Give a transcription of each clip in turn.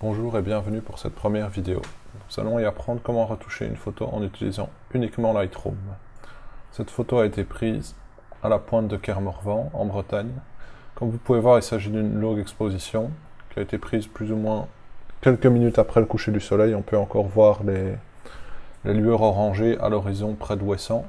Bonjour et bienvenue pour cette première vidéo. Nous allons y apprendre comment retoucher une photo en utilisant uniquement Lightroom. Cette photo a été prise à la pointe de Kermorvan, en Bretagne. Comme vous pouvez voir, il s'agit d'une longue exposition qui a été prise plus ou moins quelques minutes après le coucher du soleil. On peut encore voir les lueurs orangées à l'horizon près de Ouessant.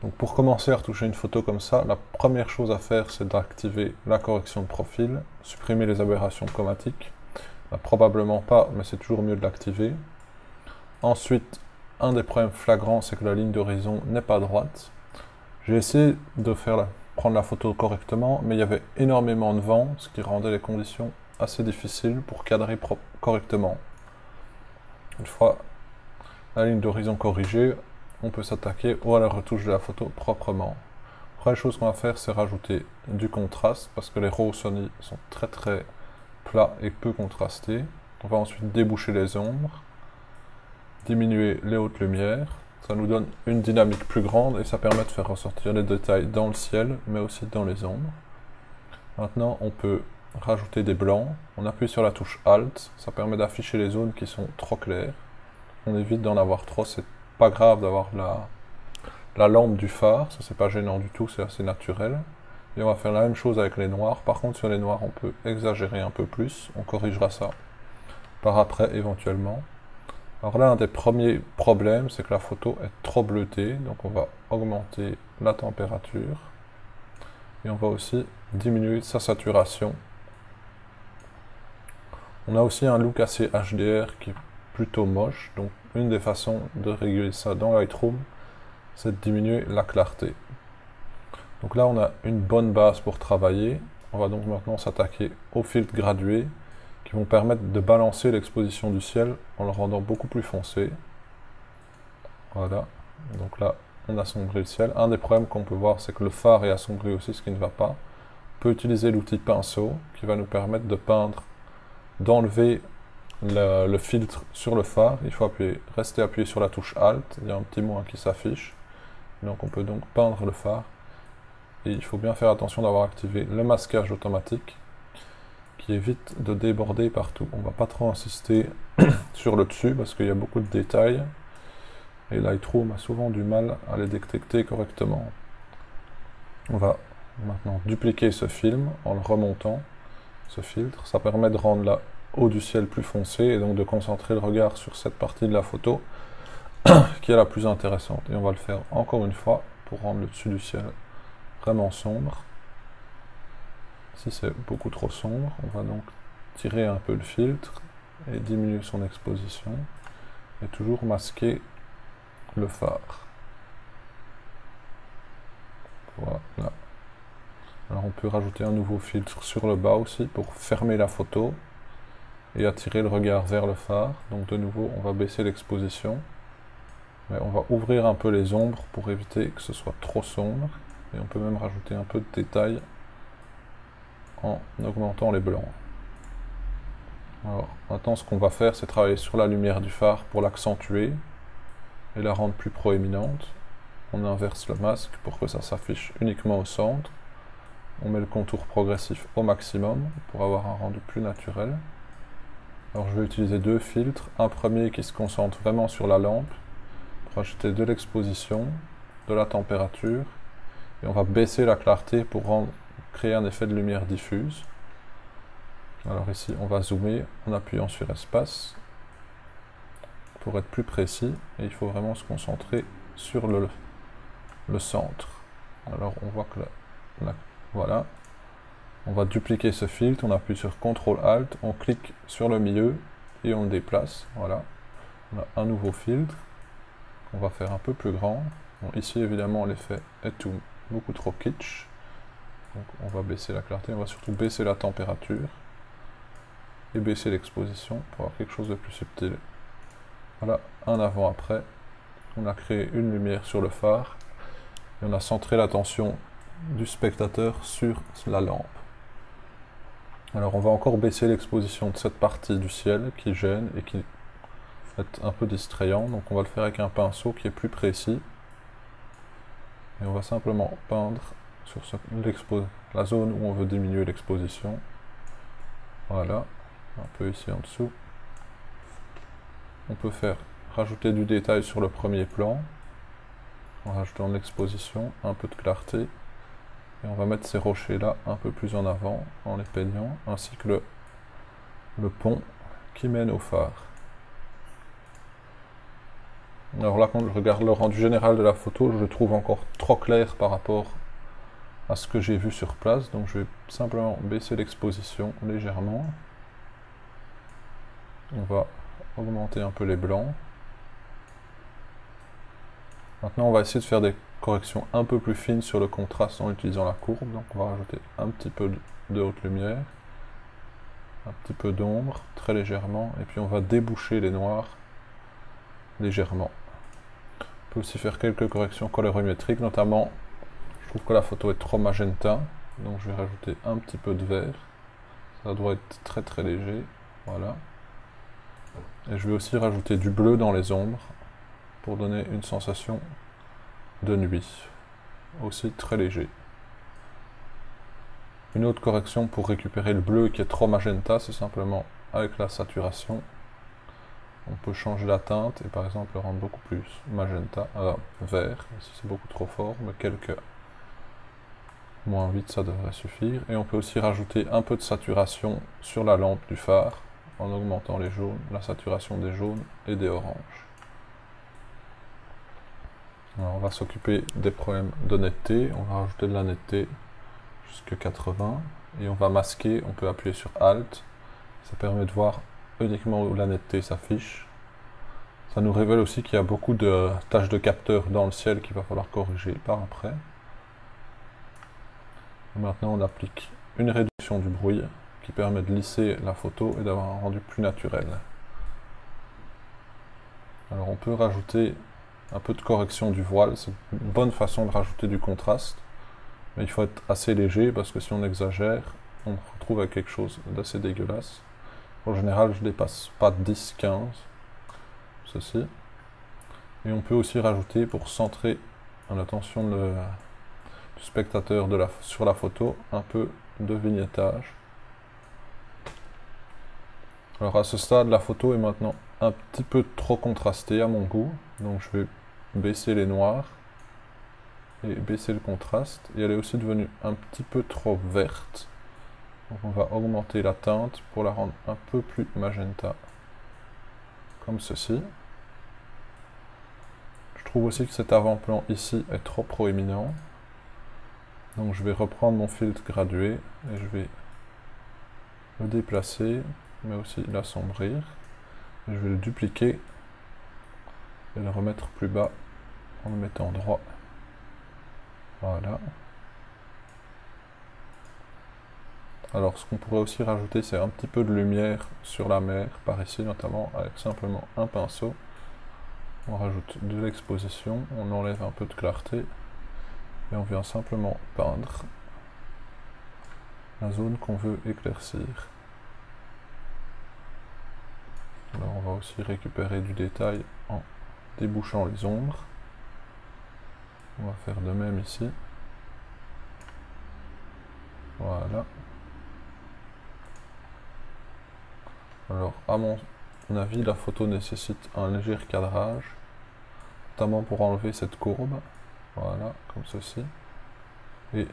Donc pour commencer à retoucher une photo comme ça, la première chose à faire, c'est d'activer la correction de profil, supprimer les aberrations chromatiques. Probablement pas, mais c'est toujours mieux de l'activer. Ensuite, un des problèmes flagrants, c'est que la ligne d'horizon n'est pas droite. J'ai essayé de prendre la photo correctement, mais il y avait énormément de vent, ce qui rendait les conditions assez difficiles pour cadrer correctement. Une fois la ligne d'horizon corrigée, on peut s'attaquer à la retouche de la photo proprement. La première chose qu'on va faire, c'est rajouter du contraste, parce que les RAW Sony sont très plat et peu contrasté. On va ensuite déboucher les ombres, diminuer les hautes lumières. Ça nous donne une dynamique plus grande et ça permet de faire ressortir les détails dans le ciel, mais aussi dans les ombres. Maintenant, on peut rajouter des blancs. On appuie sur la touche Alt. Ça permet d'afficher les zones qui sont trop claires. On évite d'en avoir trop. C'est pas grave d'avoir la lampe du phare. Ça, c'est pas gênant du tout. C'est assez naturel. Et on va faire la même chose avec les noirs. Par contre, sur les noirs, on peut exagérer un peu plus. On corrigera ça par après, éventuellement. Alors là, un des premiers problèmes, c'est que la photo est trop bleutée. Donc on va augmenter la température. Et on va aussi diminuer sa saturation. On a aussi un look assez HDR qui est plutôt moche. Donc une des façons de réguler ça dans Lightroom, c'est de diminuer la clarté. Donc là, on a une bonne base pour travailler. On va donc maintenant s'attaquer aux filtres gradués qui vont permettre de balancer l'exposition du ciel en le rendant beaucoup plus foncé. Voilà. Donc là, on assombrit le ciel. Un des problèmes qu'on peut voir, c'est que le phare est assombri aussi, ce qui ne va pas. On peut utiliser l'outil pinceau qui va nous permettre de peindre, d'enlever le filtre sur le phare. Il faut rester appuyé sur la touche Alt. Il y a un petit moins qui s'affiche. Donc on peut donc peindre le phare. Et il faut bien faire attention d'avoir activé le masquage automatique qui évite de déborder partout. On ne va pas trop insister sur le dessus parce qu'il y a beaucoup de détails et Lightroom a souvent du mal à les détecter correctement. On va maintenant dupliquer ce film en le remontant, ce filtre. Ça permet de rendre la haut du ciel plus foncé et donc de concentrer le regard sur cette partie de la photo qui est la plus intéressante. Et on va le faire encore une fois pour rendre le dessus du ciel vraiment sombre. Si c'est beaucoup trop sombre, on va donc tirer un peu le filtre et diminuer son exposition et toujours masquer le phare. Voilà. Alors on peut rajouter un nouveau filtre sur le bas aussi pour fermer la photo et attirer le regard vers le phare. Donc de nouveau, on va baisser l'exposition, mais on va ouvrir un peu les ombres pour éviter que ce soit trop sombre. Et on peut même rajouter un peu de détail en augmentant les blancs. Alors maintenant, ce qu'on va faire, c'est travailler sur la lumière du phare pour l'accentuer et la rendre plus proéminente. On inverse le masque pour que ça s'affiche uniquement au centre. On met le contour progressif au maximum pour avoir un rendu plus naturel. Alors je vais utiliser deux filtres. Un premier qui se concentre vraiment sur la lampe pour ajouter de l'exposition, de la température. Et on va baisser la clarté pour créer un effet de lumière diffuse. Alors ici, on va zoomer en appuyant sur espace pour être plus précis. Et il faut vraiment se concentrer sur le centre. Alors on voit que voilà. On va dupliquer ce filtre, on appuie sur CTRL ALT, on clique sur le milieu et on le déplace. Voilà. On a un nouveau filtre qu'on va faire un peu plus grand. Bon, ici évidemment l'effet est beaucoup trop kitsch. Donc on va baisser la clarté, on va surtout baisser la température et baisser l'exposition pour avoir quelque chose de plus subtil. Voilà, un avant-après. On a créé une lumière sur le phare et on a centré l'attention du spectateur sur la lampe. Alors on va encore baisser l'exposition de cette partie du ciel qui gêne et qui est un peu distrayant. Donc on va le faire avec un pinceau qui est plus précis. Et on va simplement peindre sur la zone où on veut diminuer l'exposition. Voilà. un peu ici en dessous. On peut rajouter du détail sur le premier plan, en rajoutant de l'exposition, un peu de clarté. Et on va mettre ces rochers là un peu plus en avant, en les peignant, ainsi que le pont qui mène au phare. Alors là, quand je regarde le rendu général de la photo, je le trouve encore trop clair par rapport à ce que j'ai vu sur place. Donc je vais simplement baisser l'exposition légèrement. On va augmenter un peu les blancs. Maintenant, on va essayer de faire des corrections un peu plus fines sur le contraste en utilisant la courbe. Donc on va rajouter un petit peu de haute lumière, un petit peu d'ombre, très légèrement, et puis on va déboucher les noirs légèrement. On peut aussi faire quelques corrections colorimétriques, notamment, je trouve que la photo est trop magenta, donc je vais rajouter un petit peu de vert. Ça doit être très très léger, voilà. Et je vais aussi rajouter du bleu dans les ombres, pour donner une sensation de nuit, aussi très léger. Une autre correction pour récupérer le bleu qui est trop magenta, c'est simplement avec la saturation. On peut changer la teinte et par exemple le rendre beaucoup plus magenta, vert, si c'est beaucoup trop fort, mais quelques -8 ça devrait suffire. Et on peut aussi rajouter un peu de saturation sur la lampe du phare, en augmentant les jaunes, la saturation des jaunes et des oranges. Alors on va s'occuper des problèmes de netteté, on va rajouter de la netteté jusqu'à 80, et on va masquer, on peut appuyer sur Alt, ça permet de voir uniquement où la netteté s'affiche. Ça nous révèle aussi qu'il y a beaucoup de taches de capteurs dans le ciel qu'il va falloir corriger par après. Et maintenant on applique une réduction du bruit qui permet de lisser la photo et d'avoir un rendu plus naturel. Alors on peut rajouter un peu de correction du voile, c'est une bonne façon de rajouter du contraste, mais il faut être assez léger parce que si on exagère, on se retrouve avec quelque chose d'assez dégueulasse. En général, je dépasse pas 10-15, ceci. Et on peut aussi rajouter, pour centrer l'attention du spectateur sur la photo, un peu de vignettage. Alors à ce stade, la photo est maintenant un petit peu trop contrastée à mon goût, donc je vais baisser les noirs et baisser le contraste. Et elle est aussi devenue un petit peu trop verte, donc on va augmenter la teinte pour la rendre un peu plus magenta, comme ceci. Je trouve aussi que cet avant-plan ici est trop proéminent, donc je vais reprendre mon filtre gradué et je vais le déplacer, mais aussi l'assombrir. Je vais le dupliquer et le remettre plus bas en le mettant droit. Voilà. Alors ce qu'on pourrait aussi rajouter, c'est un petit peu de lumière sur la mer, par ici notamment, avec simplement un pinceau. On rajoute de l'exposition, on enlève un peu de clarté et on vient simplement peindre la zone qu'on veut éclaircir. Alors on va aussi récupérer du détail en débouchant les ombres. On va faire de même ici. Voilà. Alors à mon avis, la photo nécessite un léger cadrage, notamment pour enlever cette courbe. Voilà, comme ceci. Et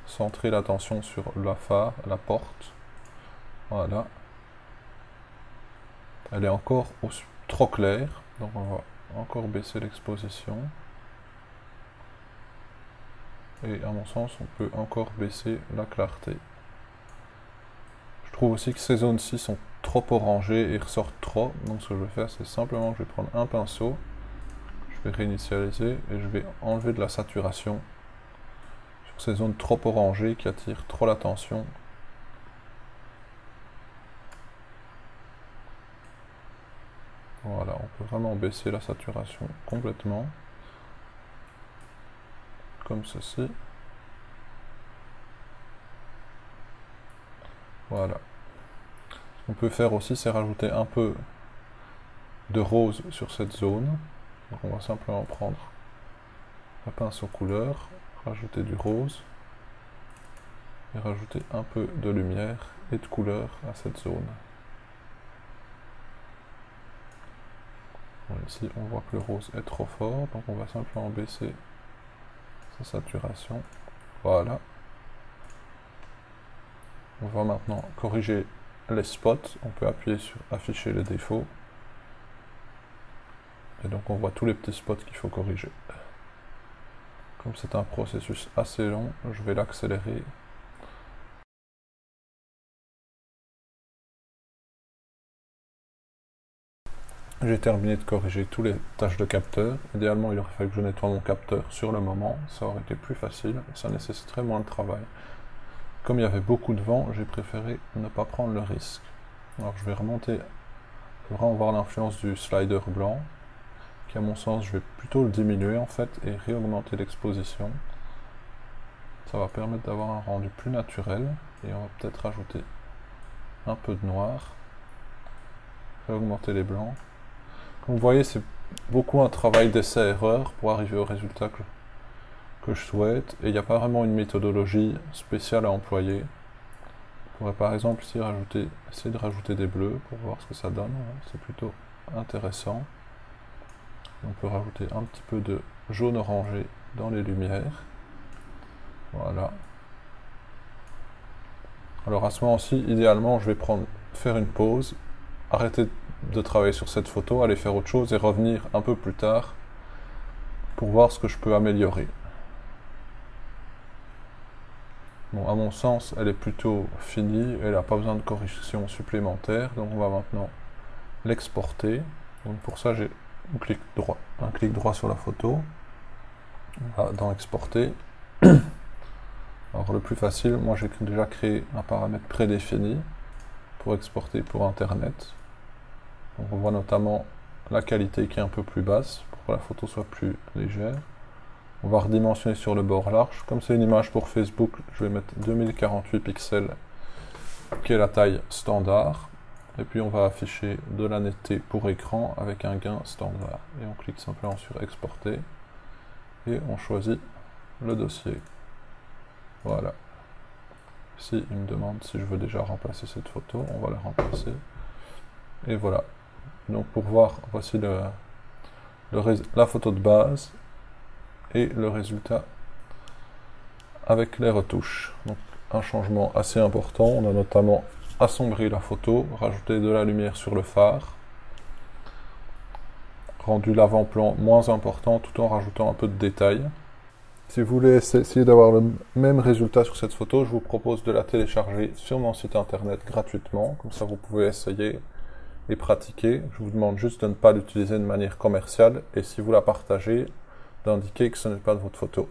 centrer l'attention sur la phare, la porte. Voilà. Elle est encore trop claire, donc on va encore baisser l'exposition. Et à mon sens, on peut encore baisser la clarté. Je trouve aussi que ces zones-ci sont trop orangées et ressortent trop, donc ce que je vais faire, c'est simplement que je vais prendre un pinceau, je vais réinitialiser et je vais enlever de la saturation sur ces zones trop orangées qui attirent trop l'attention. Voilà, on peut vraiment baisser la saturation complètement, comme ceci. Voilà. Ce qu'on peut faire aussi, c'est rajouter un peu de rose sur cette zone. Donc on va simplement prendre un pinceau couleur, rajouter du rose, et rajouter un peu de lumière et de couleur à cette zone. Bon, ici on voit que le rose est trop fort, donc on va simplement baisser sa saturation. Voilà. On va maintenant corriger les spots. On peut appuyer sur afficher les défauts. Et donc on voit tous les petits spots qu'il faut corriger. Comme c'est un processus assez long, je vais l'accélérer. J'ai terminé de corriger tous les tâches de capteur. Idéalement, il aurait fallu que je nettoie mon capteur sur le moment. Ça aurait été plus facile et ça nécessiterait moins de travail. Comme il y avait beaucoup de vent, j'ai préféré ne pas prendre le risque. Alors je vais remonter, vraiment voir l'influence du slider blanc, qui à mon sens, je vais plutôt le diminuer en fait et réaugmenter l'exposition. Ça va permettre d'avoir un rendu plus naturel et on va peut-être rajouter un peu de noir, réaugmenter les blancs. Comme vous voyez, c'est beaucoup un travail d'essai-erreur pour arriver au résultat que je souhaite et il n'y a pas vraiment une méthodologie spéciale à employer. On pourrait par exemple ici essayer de rajouter des bleus pour voir ce que ça donne, c'est plutôt intéressant. On peut rajouter un petit peu de jaune orangé dans les lumières. Voilà. Alors à ce moment-ci, idéalement, je vais faire une pause, arrêter de travailler sur cette photo, aller faire autre chose et revenir un peu plus tard pour voir ce que je peux améliorer. Bon, à mon sens, elle est plutôt finie, elle n'a pas besoin de correction supplémentaire, donc on va maintenant l'exporter. Donc pour ça, j'ai un clic droit sur la photo, on va dans exporter. Alors le plus facile, moi j'ai déjà créé un paramètre prédéfini pour exporter pour internet. Donc on voit notamment la qualité qui est un peu plus basse pour que la photo soit plus légère. On va redimensionner sur le bord large. Comme c'est une image pour Facebook, je vais mettre 2048 pixels, qui est la taille standard. Et puis on va afficher de la netteté pour écran avec un gain standard. Et on clique simplement sur exporter. Et on choisit le dossier. Voilà. Ici, il me demande si je veux déjà remplacer cette photo. On va la remplacer. Et voilà. Donc pour voir, voici la photo de base et le résultat avec les retouches. Donc un changement assez important. On a notamment assombri la photo, rajouté de la lumière sur le phare, rendu l'avant-plan moins important tout en rajoutant un peu de détails. Si vous voulez essayer d'avoir le même résultat sur cette photo, je vous propose de la télécharger sur mon site internet gratuitement. Comme ça, vous pouvez essayer et pratiquer. Je vous demande juste de ne pas l'utiliser de manière commerciale et si vous la partagez, d'indiquer que ce n'est pas de votre photo.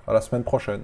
À la semaine prochaine.